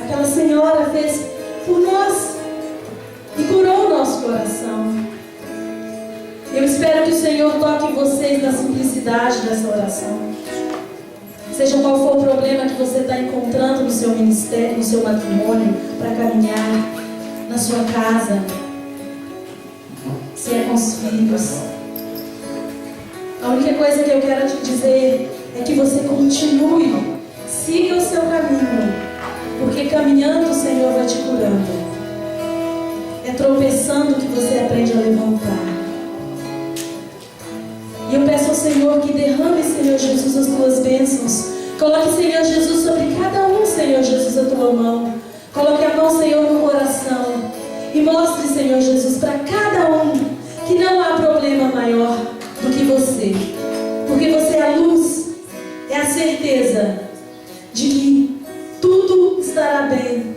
Aquela senhora fez por nós e curou o nosso coração. vocês na simplicidade dessa oração. Seja qual for o problema que você está encontrando no seu ministério, no seu matrimônio, para caminhar, na sua casa, se é com os filhos. A única coisa que eu quero te dizer é que você continue, siga o seu caminho, porque caminhando o Senhor vai te curando. É tropeçando que você aprende a levantar. E eu peço ao Senhor que derrame, Senhor Jesus, as tuas bênçãos. Coloque, Senhor Jesus, sobre cada um, Senhor Jesus, a tua mão. Coloque a mão, Senhor, no coração. E mostre, Senhor Jesus, para cada um que não há problema maior do que você. Porque você é a luz, é a certeza de que tudo estará bem.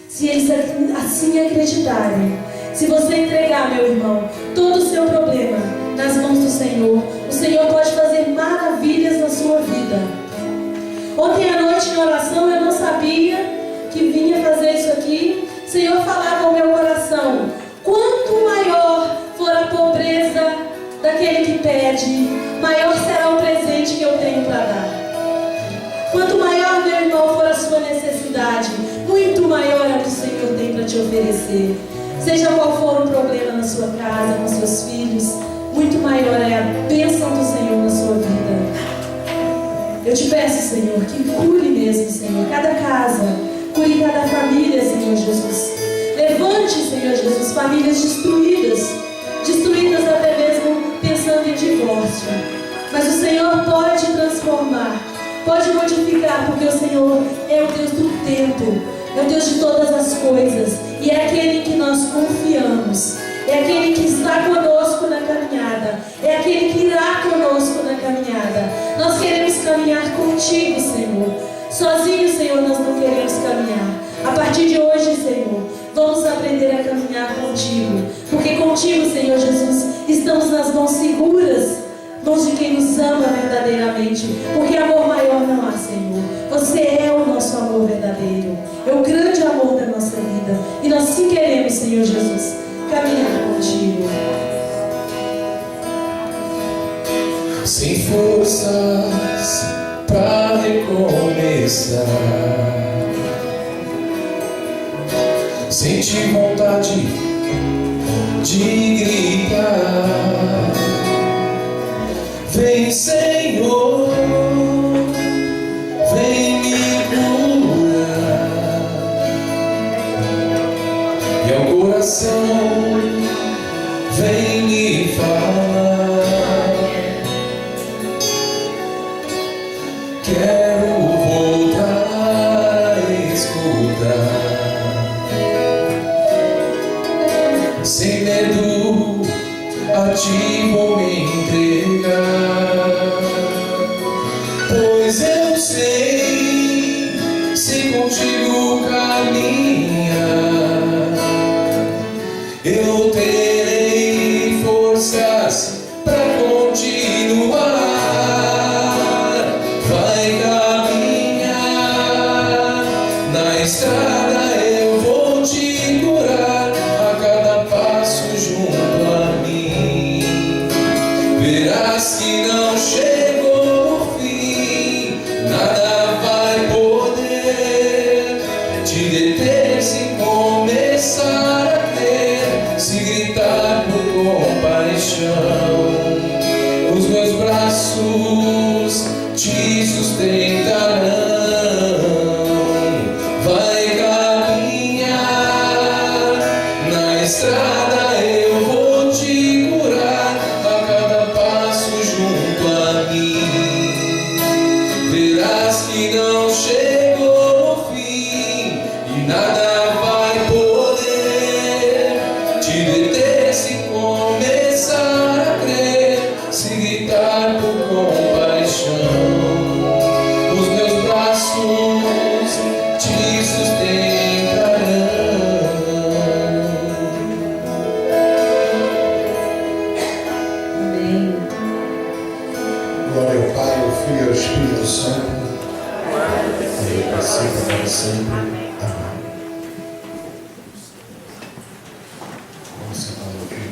Se eles assim acreditarem. Se você entregar, meu irmão, todo o seu problema nas mãos do Senhor, o Senhor pode fazer maravilhas na sua vida. Ontem à noite, em oração, eu não sabia que vinha fazer isso aqui. O Senhor falava ao meu coração: quanto maior for a pobreza daquele que pede, maior será o presente que eu tenho para dar. Quanto maior, meu irmão, for a sua necessidade, muito maior é o que o Senhor tem para te oferecer. Seja qual for o problema na sua casa, com seus filhos, muito maior é a bênção do Senhor na sua vida. Eu te peço, Senhor, que cure mesmo, Senhor, cada casa, cure cada família, Senhor Jesus. Levante, Senhor Jesus, famílias destruídas até mesmo pensando em divórcio. Mas o Senhor pode transformar, pode modificar, porque o Senhor é o Deus do tempo, é o Deus de todas as coisas, e é aquele que nós confiamos, é aquele que está conosco na caminhada, é aquele que irá conosco na caminhada. Nós queremos caminhar contigo, Senhor. Sozinhos, Senhor, nós não queremos caminhar. A partir de hoje, Senhor, vamos aprender a caminhar contigo, porque contigo, Senhor Jesus, estamos nas mãos seguras, mãos de quem nos ama verdadeiramente, porque amor maior não há, Senhor. Você é o nosso amor verdadeiro, é o grande amor da nossa vida, e nós sim queremos, Senhor Jesus, caminhar contigo. Sem forças pra recomeçar, senti vontade de gritar: vem, Senhor, vem me curar. E ao coração vem me falar: quero voltar a escutar. Sem medo a ti vou me entregar, pois eu sei, se contigo caminhar, eu terei forças para continuar. Vai caminhar na estrada, eu vou te curar a cada passo junto a mim. Verás que não chegou o fim, nada vai poder te deter se começar a crer, se gritar por compaixão. Os meus braços te sustentarão. Vai caminhar na estrada, eu vou te curar a cada passo junto a mim. Verás que não chegou o fim e nada vai poder te deter se começar a crer, se gritar por compaixão. Os meus braços te sustentarão. Amém. Glória ao Pai, ao Filho e ao Espírito Santo. Amém. Assim para sempre. Amém. Vamos sentar aqui.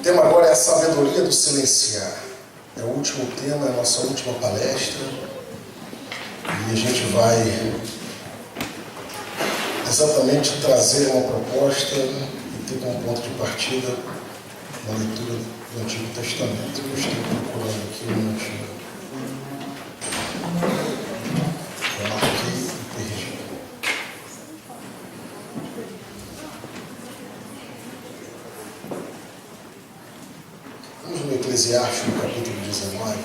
tema agora é a sabedoria do silenciar. É o último tema, é a nossa última palestra. E a gente vai exatamente trazer uma proposta e ter como ponto de partida uma leitura do Antigo Testamento. Eu estou procurando aqui um minutinho. Eu marquei e perdi. Vamos no Eclesiástico, no capítulo 19.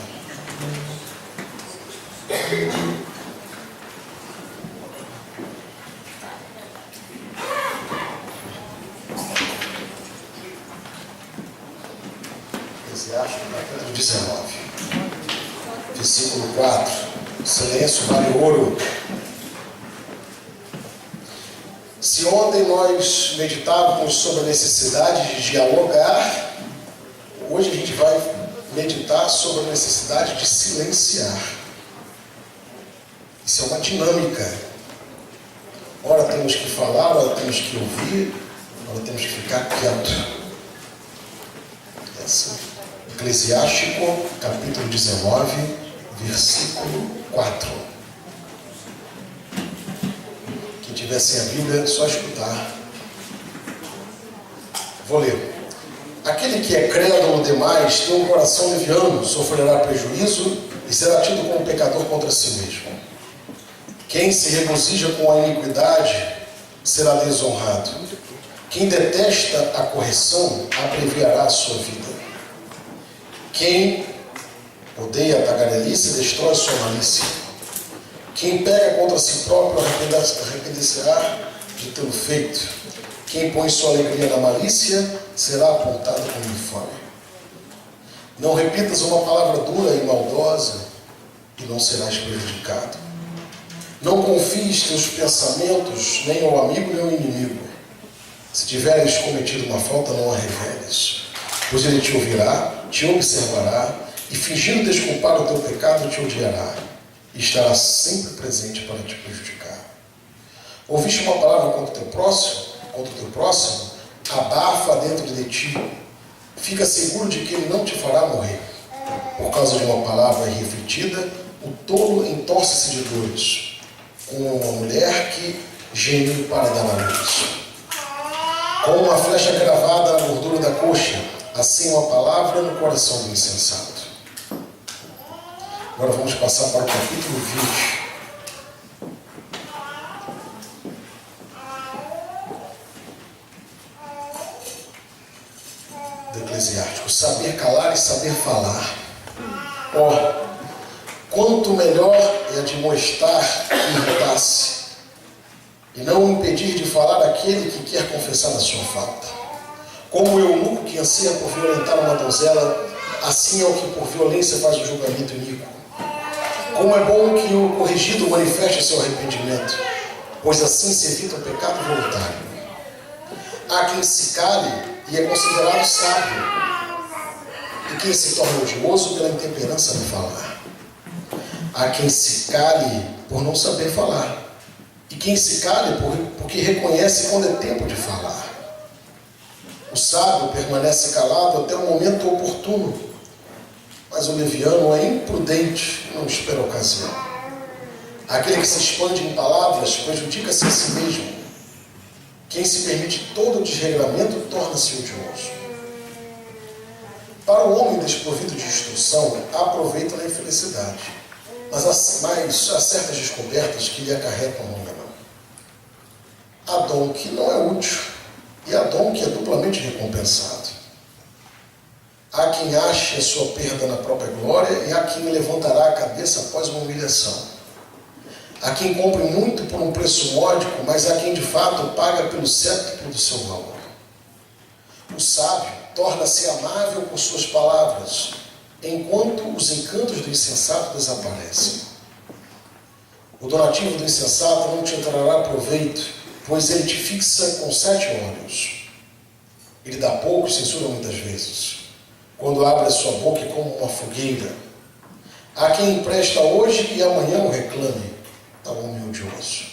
Eclesiástico, capítulo 19, versículo 4. Silêncio vale ouro. Se ontem nós meditávamos sobre a necessidade de dialogar, hoje a gente vai meditar sobre a necessidade de silenciar. Isso é uma dinâmica. Ora temos que falar, ora temos que ouvir, ora temos que ficar quieto. É assim. Eclesiástico, capítulo 19, versículo 4. Quem tiver sem a Bíblia, é só escutar. Vou ler. Aquele que é crédulo demais tem um coração leviano, sofrerá prejuízo e será tido como pecador contra si mesmo. Quem se regozija com a iniquidade será desonrado. Quem detesta a correção abreviará a sua vida. Quem odeia a tagarelice destrói sua malícia. Quem pega contra si próprio arrepender-se-á de tê-lo feito. Quem põe sua alegria na malícia será apontado como infame. Não repitas uma palavra dura e maldosa e não serás prejudicado. Não confies teus pensamentos nem ao amigo nem ao inimigo. Se tiveres cometido uma falta, não a reveles, pois ele te ouvirá, te observará e, fingindo desculpar o teu pecado, te odiará e estará sempre presente para te prejudicar. Ouviste uma palavra contra o teu próximo, abafa dentro de ti. Fica seguro de que ele não te fará morrer. Por causa de uma palavra irrefletida, o tolo entorce-se de dores, como uma mulher que geme para dar à luz. Como uma flecha cravada na gordura da coxa, assim uma palavra no coração do insensato. Agora vamos passar para o capítulo 20. Do Eclesiástico. Saber calar e saber falar. Quanto melhor é admoestar e irritar-se, e não impedir de falar aquele que quer confessar a sua falta. Como o eunuco que anseia por violentar uma donzela, assim é o que por violência faz o julgamento iníquo. Como é bom que o corrigido manifeste seu arrependimento, pois assim se evita o pecado voluntário. Há quem se cale e é considerado sábio, e quem se torna odioso pela intemperança no falar. Há quem se cale por não saber falar, e quem se cale porque reconhece quando é tempo de falar. O sábio permanece calado até o momento oportuno, mas o leviano é imprudente e não espera a ocasião. Aquele que se expande em palavras prejudica-se a si mesmo. Quem se permite todo o desregramento torna-se odioso. Para o homem desprovido de instrução, aproveita a infelicidade, mas há certas descobertas que lhe acarretam a longa. Há dom que não é útil e há dom que é duplamente recompensado. Há quem ache a sua perda na própria glória e há quem levantará a cabeça após uma humilhação. Há quem compre muito por um preço módico, mas há quem de fato paga pelo cetro do seu valor. O sábio torna-se amável por suas palavras, enquanto os encantos do insensato desaparecem. O donativo do insensato não te trará proveito, pois ele te fixa com 7 olhos. Ele dá pouco e censura muitas vezes. Quando abre a sua boca é como uma fogueira. Há quem empresta hoje e amanhã o reclame, tal homem odioso.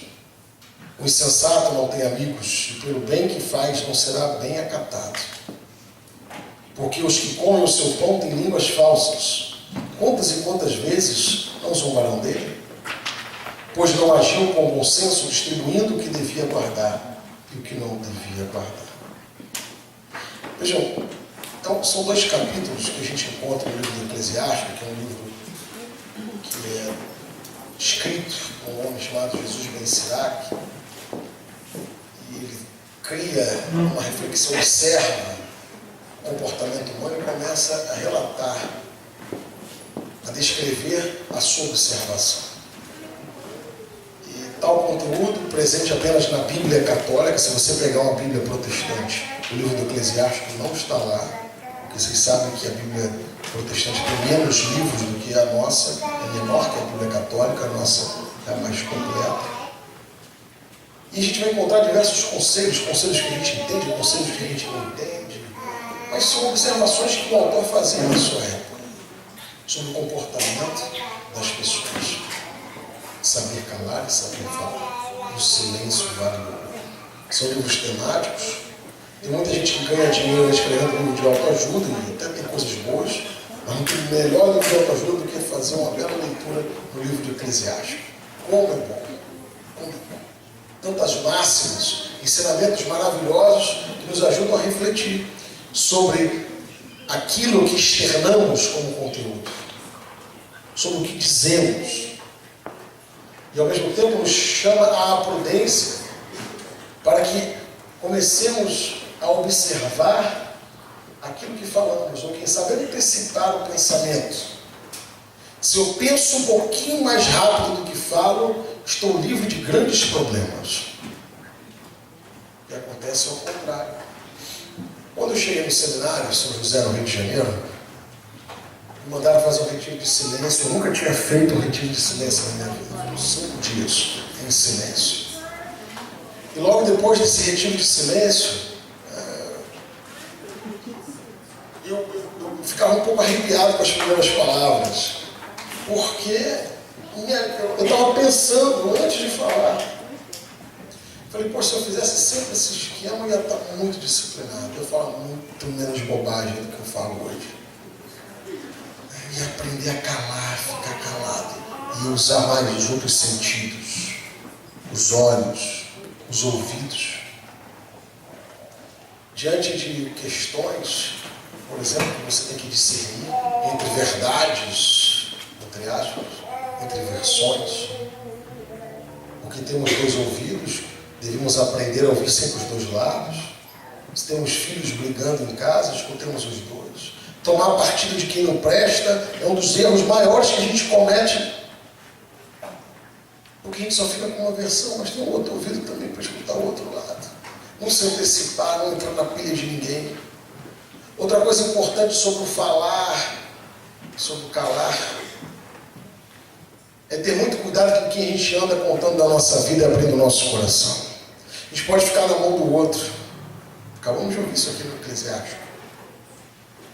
O insensato não tem amigos, e pelo bem que faz não será bem acatado. Porque os que comem o seu pão têm línguas falsas. Quantas e quantas vezes não zombarão dele? Pois não agiu com bom senso, distribuindo o que devia guardar e o que não devia guardar. Vejam, então, são 2 capítulos que a gente encontra no livro do Eclesiástico, que é um livro que é escrito por um homem chamado Jesus Ben Sirac. E ele cria uma reflexão, observa o comportamento humano e começa a relatar, a descrever a sua observação. E tal conteúdo presente apenas na Bíblia católica. Se você pegar uma Bíblia protestante, o livro do Eclesiástico não está lá, porque vocês sabem que a Bíblia protestante tem menos livros do que a nossa, é menor que a Bíblia católica, a nossa é a mais completa. E a gente vai encontrar diversos conselhos que a gente entende, conselhos que a gente não entende, mas são observações que o autor fazia na sua época sobre o comportamento das pessoas. Saber calar e saber falar. O silêncio vale ouro. São livros temáticos. Tem muita gente que ganha dinheiro escrevendo livro de autoajuda, e até tem coisas boas, mas não tem melhor livro de autoajuda do que fazer uma bela leitura no livro do Eclesiástico. Como é bom! Como é bom! Tantas máximas, ensinamentos maravilhosos que nos ajudam a refletir sobre aquilo que externamos como conteúdo, sobre o que dizemos. E ao mesmo tempo nos chama à prudência para que comecemos a observar aquilo que falamos, ou quem sabe antecipar o pensamento. Se eu penso um pouquinho mais rápido do que falo, estou livre de grandes problemas. E acontece ao contrário. Quando eu cheguei no seminário, em São José, no Rio de Janeiro, me mandaram fazer um retiro de silêncio. Eu nunca tinha feito um retiro de silêncio na minha vida. 5 dias em silêncio. E logo depois desse retiro de silêncio, eu ficava um pouco arrepiado com as primeiras palavras, porque eu estava pensando antes de falar. Falei, poxa, se eu fizesse sempre esse esquema, eu ia estar muito disciplinado. Eu falo muito menos bobagem do que eu falo hoje. Eu ia aprender a calar, ficar calado, e usar mais os outros sentidos, os olhos, os ouvidos. Diante de questões, por exemplo, que você tem que discernir entre verdades, entre aspas, entre versões, porque temos 2 ouvidos, devemos aprender a ouvir sempre os 2 lados. Se temos filhos brigando em casa, escutemos os 2. Tomar partido de quem não presta é um dos erros maiores que a gente comete, porque a gente só fica com uma versão, mas tem um outro ouvido também para escutar o outro lado. Não se antecipar, não entrar na pilha de ninguém. Outra coisa importante sobre o falar, sobre o calar, é ter muito cuidado com quem a gente anda contando da nossa vida e abrindo o nosso coração. A gente pode ficar na mão do outro. Acabamos de ouvir isso aqui no Eclesiástico.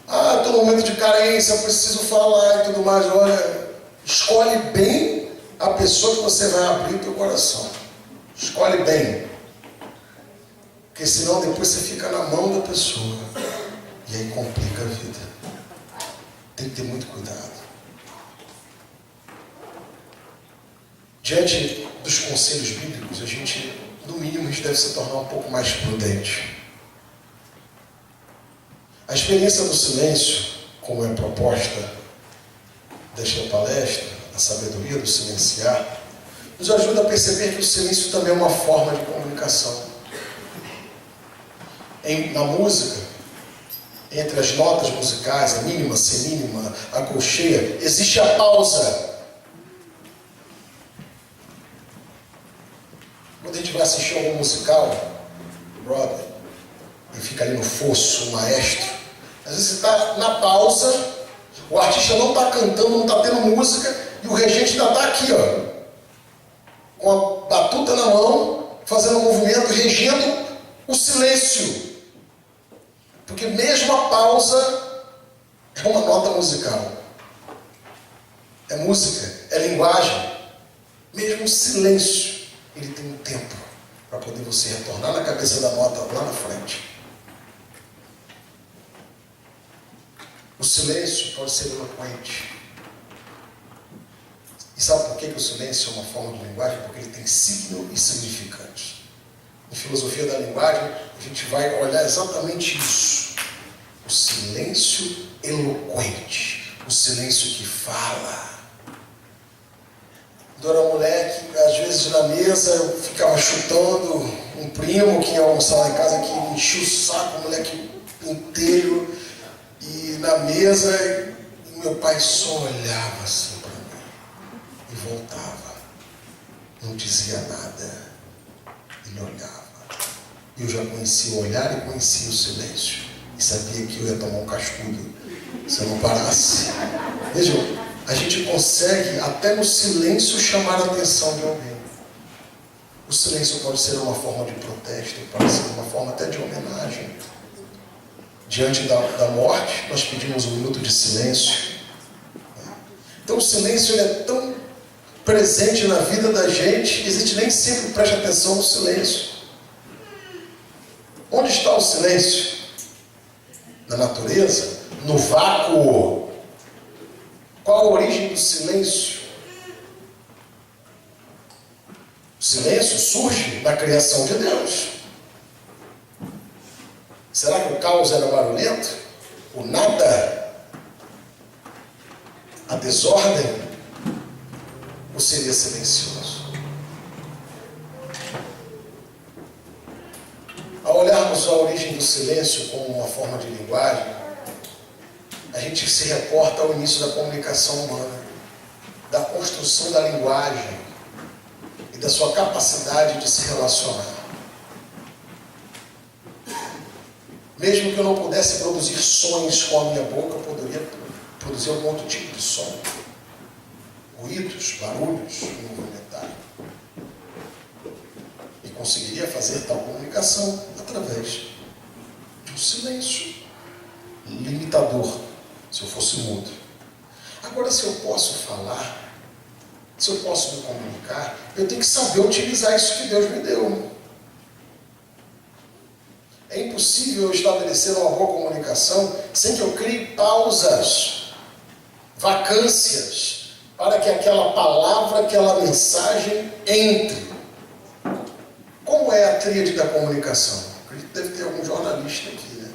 Ah, estou num momento de carência, preciso falar e tudo mais. Olha, escolhe bem a pessoa que você vai abrir o teu coração. Escolhe bem. Porque senão depois você fica na mão da pessoa. E aí complica a vida. Tem que ter muito cuidado. Diante dos conselhos bíblicos, a gente, no mínimo, a gente deve se tornar um pouco mais prudente. A experiência do silêncio, como é proposta desta palestra, a sabedoria do silenciar, nos ajuda a perceber que o silêncio também é uma forma de comunicação. Na música, entre as notas musicais, a mínima, semínima, a colcheia, existe a pausa. Quando a gente vai assistir algum musical, Broadway, e fica ali no fosso, o maestro, às vezes você está na pausa, o artista não está cantando, não está tendo música, e o regente ainda está aqui, ó, com a batuta na mão, fazendo um movimento, regendo o silêncio. Porque mesmo a pausa é uma nota musical. É música, é linguagem. Mesmo o silêncio, ele tem um tempo para poder você retornar na cabeça da nota lá na frente. O silêncio pode ser eloquente. E sabe por que o silêncio é uma forma de linguagem? Porque ele tem signo e significante. Em filosofia da linguagem, a gente vai olhar exatamente isso. O silêncio eloquente. O silêncio que fala. Quando eu era moleque, às vezes na mesa eu ficava chutando um primo que ia almoçar lá em casa, que me enchia o saco, o moleque inteiro. E na mesa, meu pai só olhava assim para mim e voltava. Não dizia nada. Ele olhava. Eu já conhecia o olhar e conhecia o silêncio. E sabia que eu ia tomar um cascudo se eu não parasse. Vejam, a gente consegue até no silêncio chamar a atenção de alguém. O silêncio pode ser uma forma de protesto, pode ser uma forma até de homenagem. Diante da morte, nós pedimos um minuto de silêncio. Então o silêncio ele é tão presente na vida da gente que a gente nem sempre presta atenção no silêncio. Onde está o silêncio? Na natureza? No vácuo? Qual a origem do silêncio? O silêncio surge da criação de Deus. Será que o caos era barulhento? O nada? A desordem? Ou seria silencioso? Ao olharmos a origem do silêncio como uma forma de linguagem, a gente se reporta ao início da comunicação humana, da construção da linguagem e da sua capacidade de se relacionar. Mesmo que eu não pudesse produzir sons com a minha boca, eu poderia produzir algum outro tipo de som. Ruídos, barulhos, movimentar. E conseguiria fazer tal comunicação através de um silêncio limitador, se eu fosse mudo. Agora, se eu posso falar, se eu posso me comunicar, eu tenho que saber utilizar isso que Deus me deu. É impossível eu estabelecer uma boa comunicação sem que eu crie pausas, vacâncias, para que aquela palavra, aquela mensagem entre. Como é a tríade da comunicação? Acredito que deve ter algum jornalista aqui, né?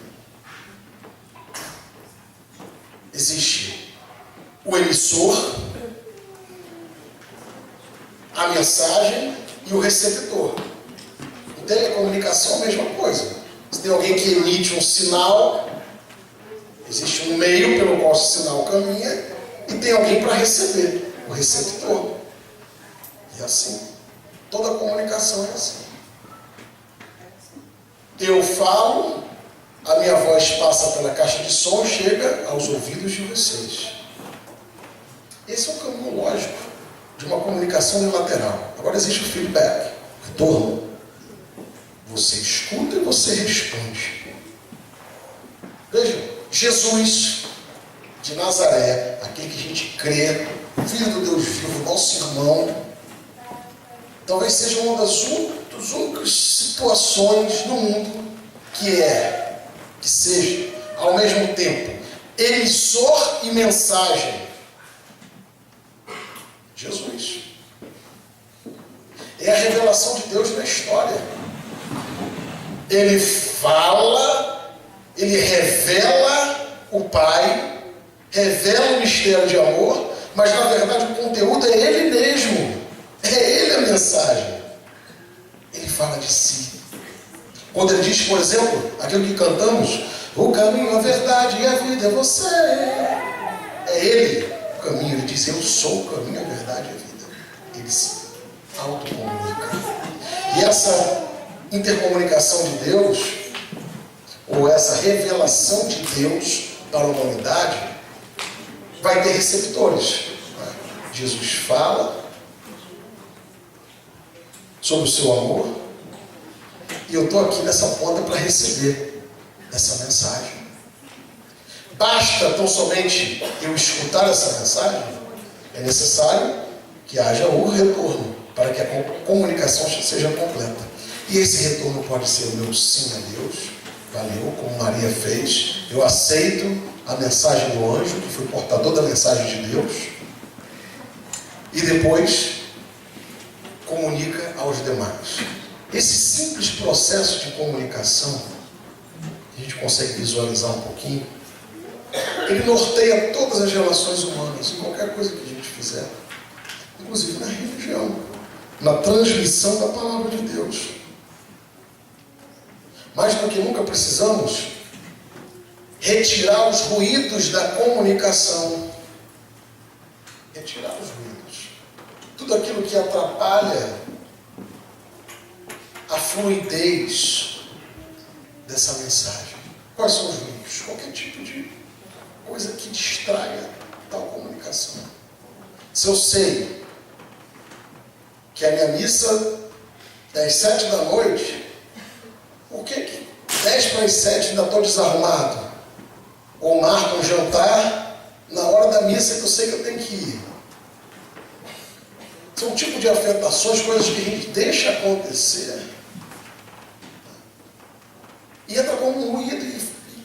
Existe o emissor, a mensagem e o receptor. Em telecomunicação, a mesma coisa. Se tem alguém que emite um sinal, existe um meio pelo qual esse sinal caminha, e tem alguém para receber, o receptor. E assim, toda a comunicação é assim. Eu falo, a minha voz passa pela caixa de som, chega aos ouvidos de vocês. Esse é o caminho lógico de uma comunicação unilateral. Agora existe o feedback, o retorno. Você escuta e você responde. Vejam, Jesus de Nazaré, aquele que a gente crê, Filho do Deus vivo, nosso irmão, talvez seja uma das únicas situações no mundo que seja, ao mesmo tempo, emissor e mensagem. Jesus. É a revelação de Deus na história. Ele fala, ele revela o Pai, revela o mistério de amor, mas na verdade o conteúdo é Ele mesmo, é Ele a mensagem. Ele fala de si. Quando ele diz, por exemplo, aquilo que cantamos, o caminho, a verdade e a vida é você. É Ele o caminho, ele diz, eu sou o caminho, a verdade e a vida. Ele se autocomunica. E essa intercomunicação de Deus, ou essa revelação de Deus para a humanidade, vai ter receptores. Jesus fala sobre o seu amor, e eu estou aqui nessa ponta para receber essa mensagem. Basta tão somente eu escutar essa mensagem? É necessário que haja o retorno para que a comunicação seja completa. E esse retorno pode ser o meu sim a Deus, valeu, como Maria fez, eu aceito a mensagem do anjo, que foi portador da mensagem de Deus, e depois comunica aos demais. Esse simples processo de comunicação, a gente consegue visualizar um pouquinho, ele norteia todas as relações humanas, em qualquer coisa que a gente fizer, inclusive na religião, na transmissão da palavra de Deus. Mais do que nunca precisamos retirar os ruídos da comunicação. Retirar os ruídos. Tudo aquilo que atrapalha a fluidez dessa mensagem. Quais são os ruídos? Qualquer tipo de coisa que distraia tal comunicação. Se eu sei que a minha missa é às 7 da noite, por que 10 para as 7 ainda estou desarrumado? Ou marco um jantar na hora da missa que eu sei que eu tenho que ir. São um tipo de afetações, coisas que a gente deixa acontecer. E entra como um ruído e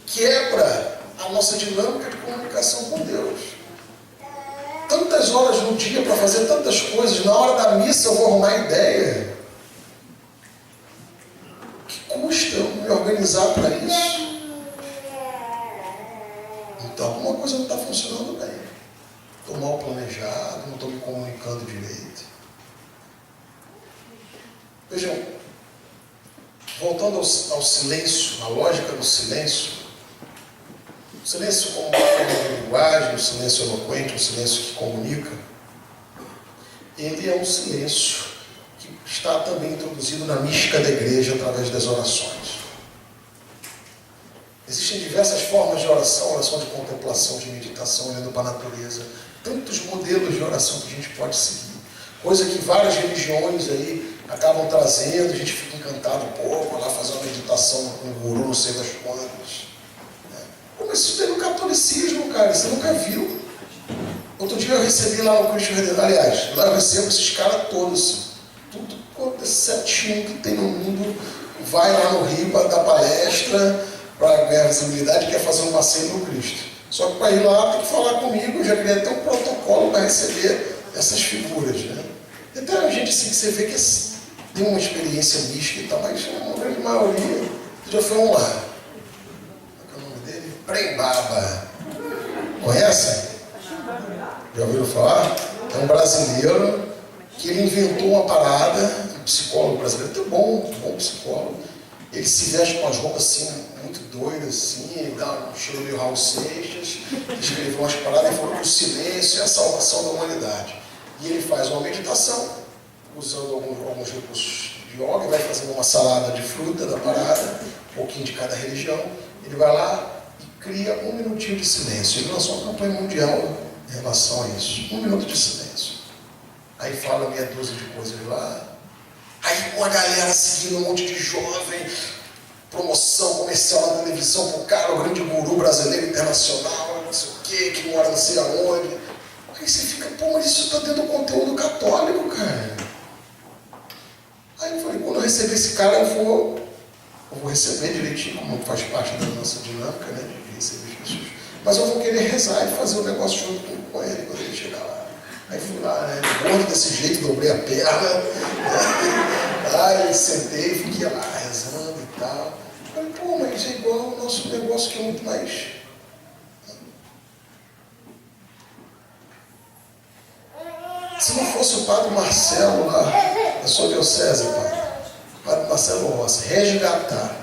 quebra a nossa dinâmica de comunicação com Deus. Tantas horas no dia para fazer tantas coisas, na hora da missa eu vou arrumar ideia. Que custa eu me organizar para isso? Então alguma coisa não está funcionando bem. Estou mal planejado, não estou me comunicando direito. Vejam, voltando ao silêncio, à lógica do silêncio, o silêncio como linguagem, o silêncio eloquente, o silêncio que comunica, ele é um silêncio que está também introduzido na mística da igreja através das orações. Existem diversas formas de oração, oração de contemplação, de meditação, olhando para a natureza, tantos modelos de oração que a gente pode seguir, coisa que várias religiões aí acabam trazendo, a gente fica encantado, vou lá fazer uma meditação com um guru, não sei das quantas. Como isso tem no catolicismo, cara, você nunca viu. Outro dia eu recebi lá no Cristo Redentor, aliás, lá eu recebo esses caras todos, assim, tudo quanto é certinho que tem no mundo, vai lá no Rio para dar palestra, para ganhar visibilidade, quer fazer um passeio no Cristo. Só que para ir lá tem que falar comigo, eu já queria ter um protocolo para receber essas figuras, né? E até a gente assim que você vê que tem uma experiência mística e tal, mas a grande maioria já foi um lá. Qual é o nome dele? Prembaba. Conhecem? Já ouviram falar? É um brasileiro que ele inventou uma parada, um psicólogo brasileiro, muito bom psicólogo. Ele se veste com as roupas assim, muito doidas, assim, ele dá um cheiro meio Raul Seixas, escreveu umas paradas e falou que o silêncio é a salvação da humanidade. E ele faz uma meditação, usando alguns recursos de yoga, vai fazendo uma salada de fruta da parada, um pouquinho de cada religião. Ele vai lá e cria 1 minutinho de silêncio. Ele lançou uma campanha mundial em relação a isso. 1 minuto de silêncio. Aí fala meia dúzia de coisas lá. Aí uma galera seguindo, um monte de jovem, promoção comercial na televisão pro cara, o grande guru brasileiro internacional, não sei o quê, que mora não sei aonde. Aí você fica, pô, mas isso está dentro do conteúdo católico, cara. Aí eu falei, quando eu receber esse cara, eu vou receber direitinho, como faz parte da nossa dinâmica, né, de receber Jesus. Mas eu vou querer rezar e fazer o negócio junto com ele quando ele chegar lá. Aí fui lá, né, gordo desse jeito, dobrei a perna, aí sentei e fiquei lá rezando e tal. Falei, pô, mas é igual o nosso negócio que é muito mais. Se não fosse o padre Marcelo lá, da sua diocese, o padre Marcelo Rossi, resgatar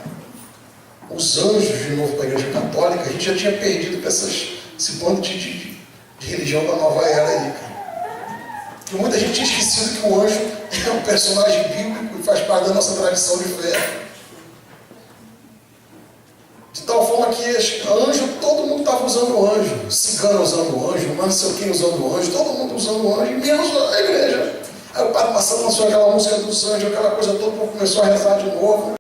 os anjos de novo para a Igreja Católica, a gente já tinha perdido com esse bando de religião da nova era aí, cara. Porque muita gente tinha esquecido que o anjo é um personagem bíblico e faz parte da nossa tradição de fé. De tal forma que anjo, todo mundo estava usando o anjo, cigano usando o anjo, não sei quem usando o anjo, todo mundo usando o anjo, menos a igreja. Aí o padre Marcelo lançou aquela música dos anjos, aquela coisa toda, começou a rezar de novo.